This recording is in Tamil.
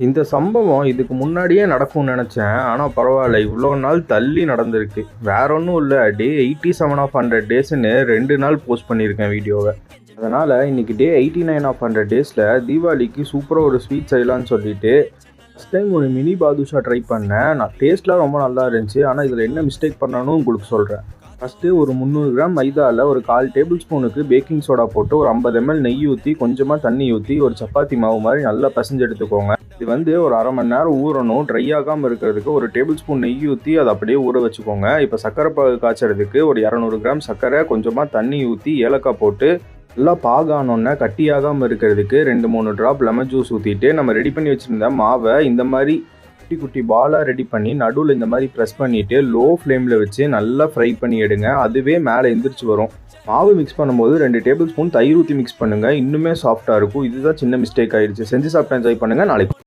இந்த சம்பவம் இதுக்கு முன்னாடியே நடக்கும்னு நினச்சேன். ஆனால் பரவாயில்ல, இவ்வளோ நாள் தள்ளி நடந்திருக்கு. வேற ஒன்றும் இல்லை, டே 87 ஆஃப் 100 டேஸ்ன்னு 2 நாள் போஸ்ட் பண்ணியிருக்கேன் வீடியோவை. அதனால் இன்றைக்கி டே 89 ஆஃப் 100 டேஸில் தீபாவளிக்கு சூப்பராக ஒரு ஸ்வீட் செய்யலான்னு சொல்லிட்டு ஃபஸ்ட் டைம் ஒரு மினி பாதுஷா ட்ரை பண்ணேன். டேஸ்ட்லாம் ரொம்ப நல்லா இருந்துச்சு. ஆனால் இதில் என்ன மிஸ்டேக் பண்ணணும்னு உங்களுக்கு சொல்கிறேன். ஃபஸ்ட்டு ஒரு 300 கிராம் மைதாவில் ஒரு 1/4 டேபிள் ஸ்பூனுக்கு பேக்கிங் சோடா போட்டு ஒரு 50 ml நெய் ஊற்றி கொஞ்சமாக தண்ணி ஊற்றி ஒரு சப்பாத்தி மாவு மாதிரி நல்லா பசைஞ்சு எடுத்துக்கோங்க. இது ஒரு அரை மணி நேரம் ஊறணும். ட்ரை ஆகாமல் இருக்கிறதுக்கு ஒரு டேபிள் ஸ்பூன் நெய் ஊற்றி அதை அப்படியே ஊற வச்சுக்கோங்க. இப்போ சர்க்கரை பாகு காய்ச்சறதுக்கு ஒரு 200 கிராம் சர்க்கரை, கொஞ்சமாக தண்ணி ஊற்றி ஏலக்காய் போட்டு நல்லா பாகானோன்னே கட்டியாகாமல் இருக்கிறதுக்கு 2-3 ட்ராப் லெமன் ஜூஸ் ஊற்றிட்டு நம்ம ரெடி பண்ணி வச்சுருந்த மாவை இந்த மாதிரி குட்டி குட்டி பாலாக ரெடி பண்ணி நடுவில் இந்த மாதிரி ப்ரெஸ் பண்ணிவிட்டு லோ ஃப்ளேமில் வச்சு நல்லா ஃப்ரை பண்ணி எடுங்க. அதுவே மேலே எந்திரிச்சு வரும். மாவு மிக்ஸ் பண்ணும்போது 2 டேபிள் ஸ்பூன் தயிர் ஊற்றி மிக்ஸ் பண்ணுங்கள். இன்னுமே சாஃப்டாக இருக்கும். இதுதான் சின்ன மிஸ்டேக் ஆகிடுச்சு. செஞ்சு சாப்பிட்டு என்ஜாய் பண்ணுங்கள். நாளைக்கு